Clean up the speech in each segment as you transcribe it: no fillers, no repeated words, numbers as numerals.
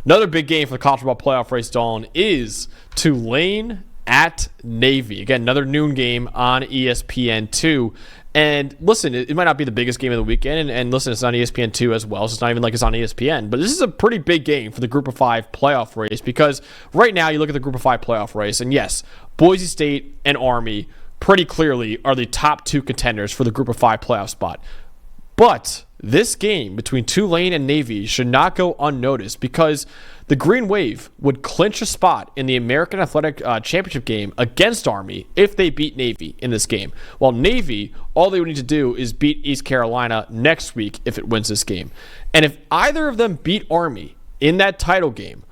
Another big game for the college football playoff race, Dawn, is Tulane at Navy. Again, another noon game on ESPN2. And listen, it might not be the biggest game of the weekend, and listen, it's on ESPN2 as well, so it's not even like it's on ESPN. But this is a pretty big game for the Group of 5 playoff race, because right now you look at the Group of 5 playoff race, and yes, Boise State and Army pretty clearly are the top 2 contenders for the Group of 5 playoff spot. But this game between Tulane and Navy should not go unnoticed, because the Green Wave would clinch a spot in the American Athletic Championship game against Army if they beat Navy in this game. While Navy, all they would need to do is beat East Carolina next week if it wins this game. And if either of them beat Army in that title game,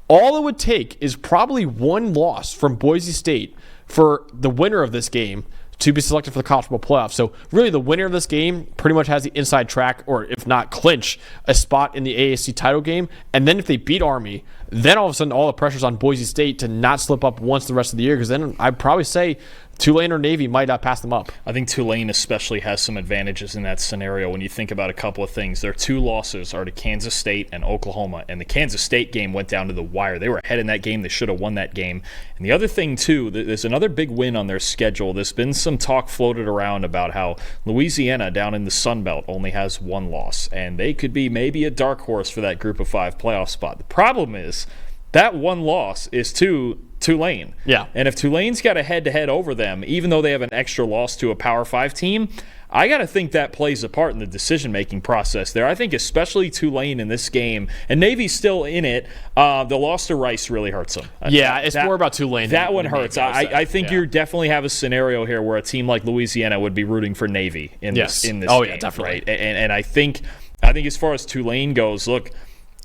all it would take is probably one loss from Boise State for the winner of this game to be selected for the college football playoff. So really the winner of this game pretty much has the inside track, or if not clinch, a spot in the AAC title game. And then if they beat Army, then all of a sudden all the pressure's on Boise State to not slip up once the rest of the year, because then I'd probably say Tulane or Navy might pass them up. I think Tulane especially has some advantages in that scenario when you think about a couple of things. Their 2 losses are to Kansas State and Oklahoma, and the Kansas State game went down to the wire. They were ahead in that game. They should have won that game. And the other thing, too, there's another big win on their schedule. There's been some talk floated around about how Louisiana down in the Sun Belt only has 1 loss, and they could be maybe a dark horse for that Group of 5 playoff spot. The problem is that 1 loss is to Tulane. Yeah. And if Tulane's got a head-to-head over them, even though they have an extra loss to a Power 5 team, I got to think that plays a part in the decision-making process there. I think especially Tulane in this game, and Navy's still in it, the loss to Rice really hurts them. Yeah, it's more about Tulane. That one hurts. I think you definitely have a scenario here where a team like Louisiana would be rooting for Navy in this game. Yeah, definitely. Right? And I think as far as Tulane goes, look,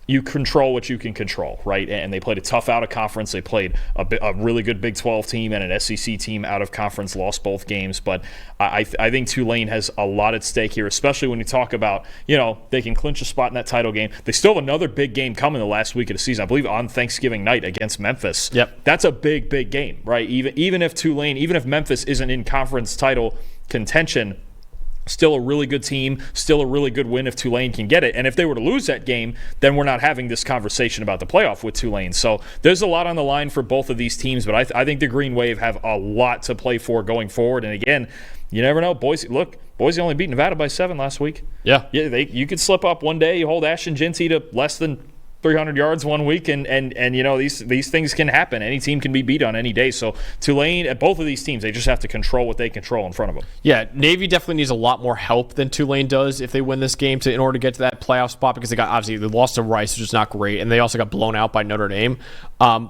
you control what you can control, right? And they played a tough out-of-conference. They played a really good Big 12 team and an SEC team out-of-conference, lost both games. But I think Tulane has a lot at stake here, especially when you talk about, they can clinch a spot in that title game. They still have another big game coming the last week of the season, I believe on Thanksgiving night against Memphis. Yep. That's a big, big game, right? Even if Memphis isn't in conference title contention, still a really good team, still a really good win if Tulane can get it. And if they were to lose that game, then we're not having this conversation about the playoff with Tulane. So there's a lot on the line for both of these teams, but I think the Green Wave have a lot to play for going forward. And again, you never know. Boise only beat Nevada by 7 last week. Yeah. You could slip up one day. You hold Ashton Jeanty to less than 300 yards one week, and these things can happen. Any team can be beat on any day. So Tulane, at both of these teams, they just have to control what they control in front of them. Yeah, Navy definitely needs a lot more help than Tulane does if they win this game in order to get to that playoff spot, because they lost to Rice, which is not great, and they also got blown out by Notre Dame.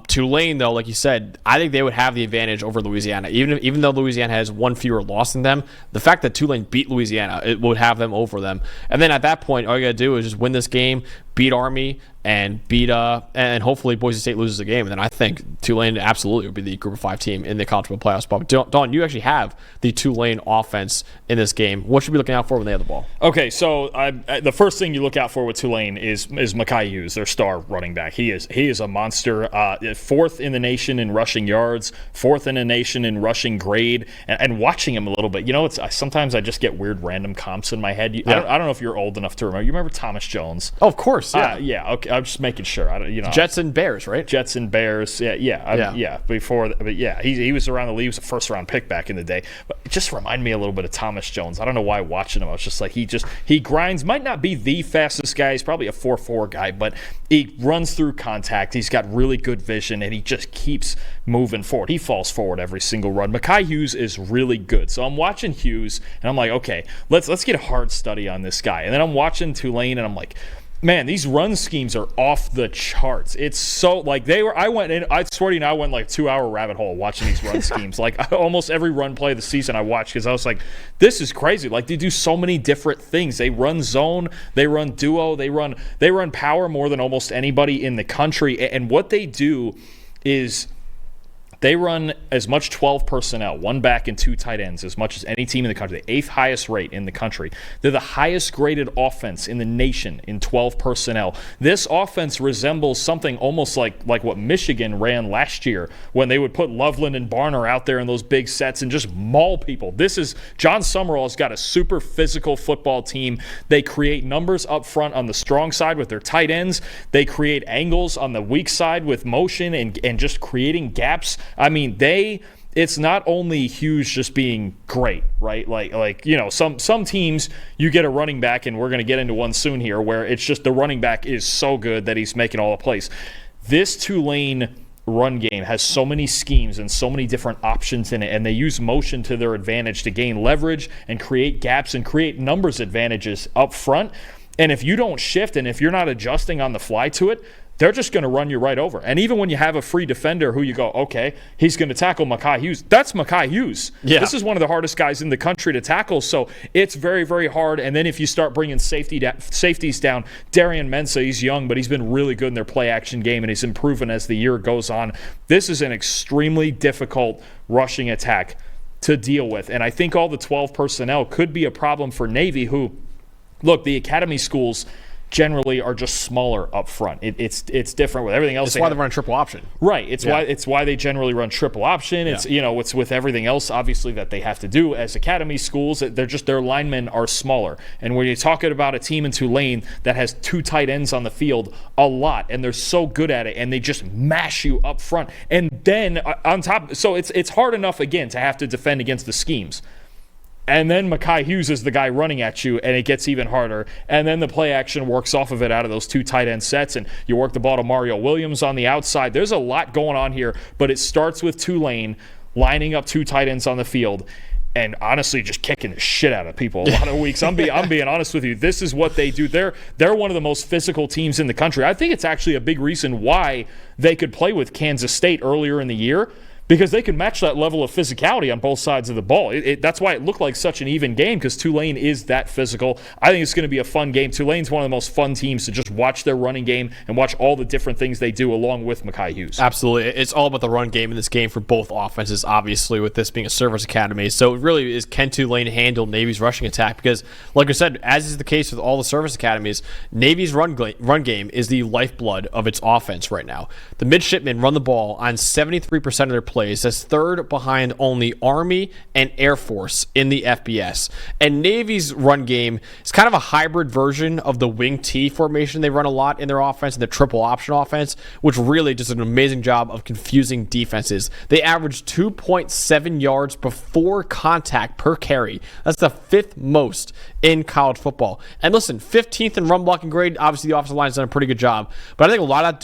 Tulane, though, like you said, I think they would have the advantage over Louisiana. Even though Louisiana has 1 fewer loss than them, the fact that Tulane beat Louisiana, it would have them over them. And then at that point, all you got to do is just win this game, beat Army, and and hopefully Boise State loses the game. And then I think Tulane absolutely would be the Group of 5 team in the college football playoff spot. But Dawn, you actually have the Tulane offense in this game. What should we be looking out for when they have the ball? Okay, so the first thing you look out for with Tulane is Mekhi Hughes, their star running back. He is a monster. 4th in the nation in rushing yards, 4th in the nation in rushing grade. And watching him a little bit, sometimes I just get weird random comps in my head. I don't know if you're old enough to remember. You remember Thomas Jones? Oh, of course. Yeah. Yeah. Okay. I'm just making sure. Jets and Bears, right? Jets and Bears. Yeah. He was around the league. He was a first-round pick back in the day. But it just reminded me a little bit of Thomas Jones. I don't know why watching him. I was just like, he grinds. Might not be the fastest guy. He's probably a 4.4 guy, but he runs through contact. He's got really good vision, and he just keeps moving forward. He falls forward every single run. Mekhi Hughes is really good. So I'm watching Hughes, and I'm like, okay, let's get a hard study on this guy. And then I'm watching Tulane, and I'm like, man, these run schemes are off the charts. It's so like I swear to you, I went like 2-hour rabbit hole watching these run schemes. Like almost every run play of the season I watched, because I was like, this is crazy. Like they do so many different things. They run zone, they run duo, they run power more than almost anybody in the country. And what they do is They run as much 12 personnel, one back and two tight ends, as much as any team in the country. The 8th highest rate in the country. They're the highest graded offense in the nation in 12 personnel. This offense resembles something almost like what Michigan ran last year when they would put Loveland and Barner out there in those big sets and just maul people. John Summerall has got a super physical football team. They create numbers up front on the strong side with their tight ends. They create angles on the weak side with motion and just creating gaps. I mean, it's not only Hughes just being great, right? Like some teams, you get a running back, and we're going to get into one soon here, where it's just the running back is so good that he's making all the plays. This Tulane run game has so many schemes and so many different options in it, and they use motion to their advantage to gain leverage and create gaps and create numbers advantages up front. And if you don't shift and if you're not adjusting on the fly to it, they're just going to run you right over. And even when you have a free defender who you go, okay, he's going to tackle Mekhi Hughes. That's Mekhi Hughes. Yeah. This is one of the hardest guys in the country to tackle, so it's very, very hard. And then if you start bringing safeties down, Darian Mensah, he's young, but he's been really good in their play-action game, and he's improving as the year goes on. This is an extremely difficult rushing attack to deal with. And I think all the 12 personnel could be a problem for Navy, who, look, the academy schools generally are just smaller up front. It's different with everything else. That's why they run triple option. Right. It's why they generally run triple option. It's it's with everything else obviously that they have to do as academy schools. Their linemen are smaller. And when you're talking about a team in Tulane that has two tight ends on the field a lot, and they're so good at it, and they just mash you up front, and then on top, so it's hard enough again to have to defend against the schemes. And then Mekhi Hughes is the guy running at you, and it gets even harder. And then the play action works off of it out of those two tight end sets, and you work the ball to Mario Williams on the outside. There's a lot going on here, but it starts with Tulane lining up two tight ends on the field and honestly just kicking the shit out of people a lot of weeks. I'm being honest with you. This is what they do. They're one of the most physical teams in the country. I think it's actually a big reason why they could play with Kansas State earlier in the year, because they can match that level of physicality on both sides of the ball. That's why it looked like such an even game, because Tulane is that physical. I think it's going to be a fun game. Tulane's one of the most fun teams to just watch their running game and watch all the different things they do along with Mekhi Hughes. Absolutely. It's all about the run game in this game for both offenses, obviously, with this being a service academy. So it really is, can Tulane handle Navy's rushing attack? Because, like I said, as is the case with all the service academies, Navy's run game is the lifeblood of its offense right now. The midshipmen run the ball on 73% of their plays. That's third behind only Army and Air Force in the FBS. And Navy's run game is kind of a hybrid version of the wing T formation they run a lot in their offense, and the triple option offense, which really does an amazing job of confusing defenses. They average 2.7 yards before contact per carry. That's the fifth most in college football. And listen, 15th in run blocking grade. Obviously, the offensive line has done a pretty good job. But I think a lot of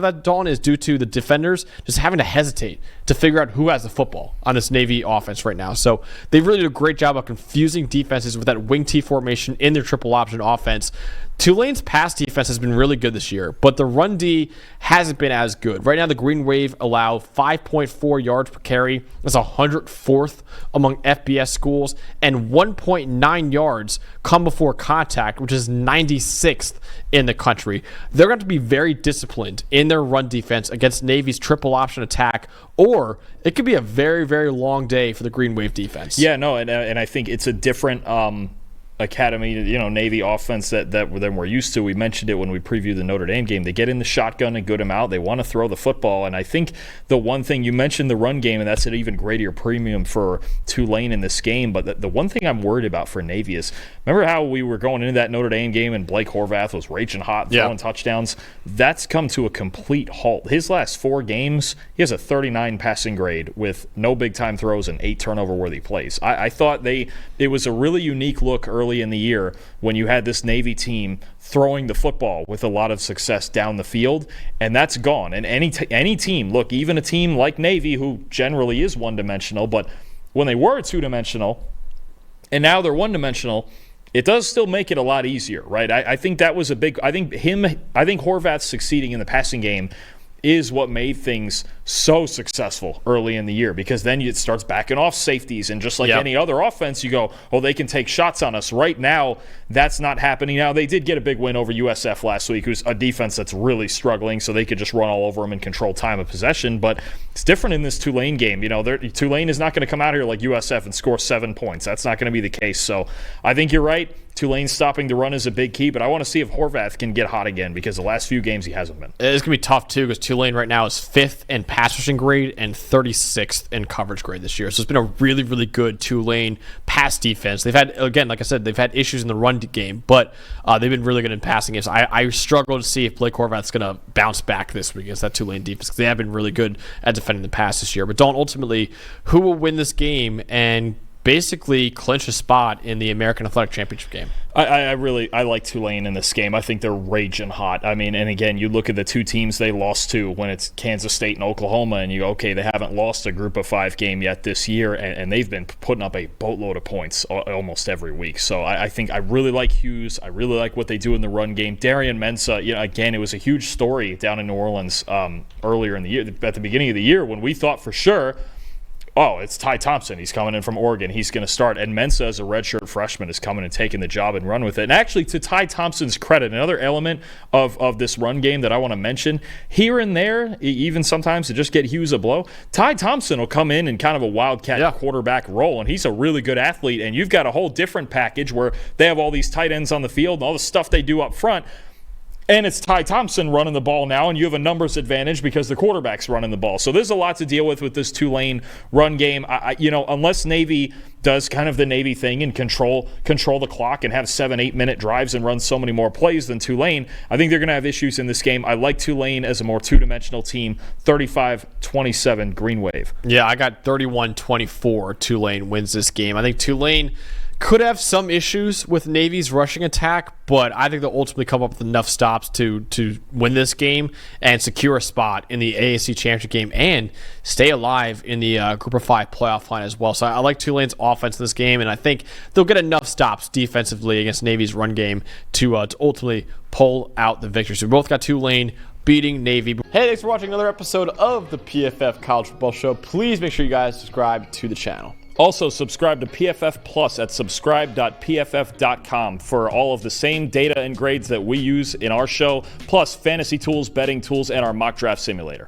that, Dawn, is due to the defenders just having to hesitate to figure out who has the football on this Navy offense right now. So they really do a great job of confusing defenses with that wing T formation in their triple option offense. Tulane's pass defense has been really good this year, but the run D hasn't been as good. Right now, the Green Wave allow 5.4 yards per carry. That's 104th among FBS schools, and 1.9 yards come before contact, which is 96th in the country. They're going to be very disciplined in their run defense against Navy's triple option attack, or it could be a very, very long day for the Green Wave defense. Yeah, no, and I think it's a different academy, Navy offense than we're used to. We mentioned it when we previewed the Notre Dame game. They get in the shotgun and good them out. They want to throw the football, and I think the one thing, you mentioned the run game, and that's an even greater premium for Tulane in this game, but the one thing I'm worried about for Navy is, remember how we were going into that Notre Dame game and Blake Horvath was raging hot, throwing touchdowns? That's come to a complete halt. His last 4 games, he has a 39 passing grade with no big-time throws and 8 turnover-worthy plays. I thought it was a really unique look early in the year when you had this Navy team throwing the football with a lot of success down the field, and that's gone. And any team, look, even a team like Navy, who generally is one-dimensional, but when they were two-dimensional and now they're one-dimensional, it does still make it a lot easier, right? I think that was a big – I think Horvath succeeding in the passing game is what made things so successful early in the year, because then it starts backing off safeties, and just like any other offense, you go, oh, they can take shots on us. Right now, that's not happening. Now, they did get a big win over USF last week, who's a defense that's really struggling, so they could just run all over them and control time of possession, but it's different in this Tulane game. Tulane is not going to come out here like USF and score 7 points. That's not going to be the case, so I think you're right. Tulane stopping the run is a big key, but I want to see if Horvath can get hot again, because the last few games he hasn't been. It's going to be tough, too, because Tulane right now is 5th in pass rushing grade and 36th in coverage grade this year. So it's been a really, really good Tulane pass defense. They've had, again, like I said, they've had issues in the run game, but they've been really good in passing games. I struggle to see if Blake Horvath's going to bounce back this week against that Tulane defense, because they have been really good at defending the pass this year. But Dalton, ultimately, who will win this game and basically clinch a spot in the American Athletic Championship game? I like Tulane in this game. I think they're raging hot. I mean, and again, you look at the two teams they lost to when it's Kansas State and Oklahoma, and you go, okay, they haven't lost a Group of 5 game yet this year, and they've been putting up a boatload of points almost every week. So I think I really like Hughes. I really like what they do in the run game. Darian Mensah, again, it was a huge story down in New Orleans earlier in the year, at the beginning of the year, when we thought for sure, oh, it's Ty Thompson. He's coming in from Oregon. He's going to start. And Mensah, as a redshirt freshman, is coming and taking the job and run with it. And actually, to Ty Thompson's credit, another element of this run game that I want to mention, here and there, even sometimes to just get Hughes a blow, Ty Thompson will come in kind of a wildcat quarterback role, and he's a really good athlete. And you've got a whole different package where they have all these tight ends on the field and all the stuff they do up front. And it's Ty Thompson running the ball now, and you have a numbers advantage because the quarterback's running the ball. So there's a lot to deal with this Tulane run game. Unless Navy does kind of the Navy thing and control the clock and have 7-8 minute drives and run so many more plays than Tulane, I think they're going to have issues in this game. I like Tulane as a more two-dimensional team. 35-27 Green Wave. Yeah, I got 31-24. Tulane wins this game. I think Tulane could have some issues with Navy's rushing attack, but I think they'll ultimately come up with enough stops to win this game and secure a spot in the AAC championship game and stay alive in the Group of 5 playoff line as well. So I like Tulane's offense in this game, and I think they'll get enough stops defensively against Navy's run game to ultimately pull out the victory. So we both got Tulane beating Navy. Hey, thanks for watching another episode of the PFF College Football Show. Please make sure you guys subscribe to the channel. Also, subscribe to PFF Plus at subscribe.pff.com for all of the same data and grades that we use in our show, plus fantasy tools, betting tools, and our mock draft simulator.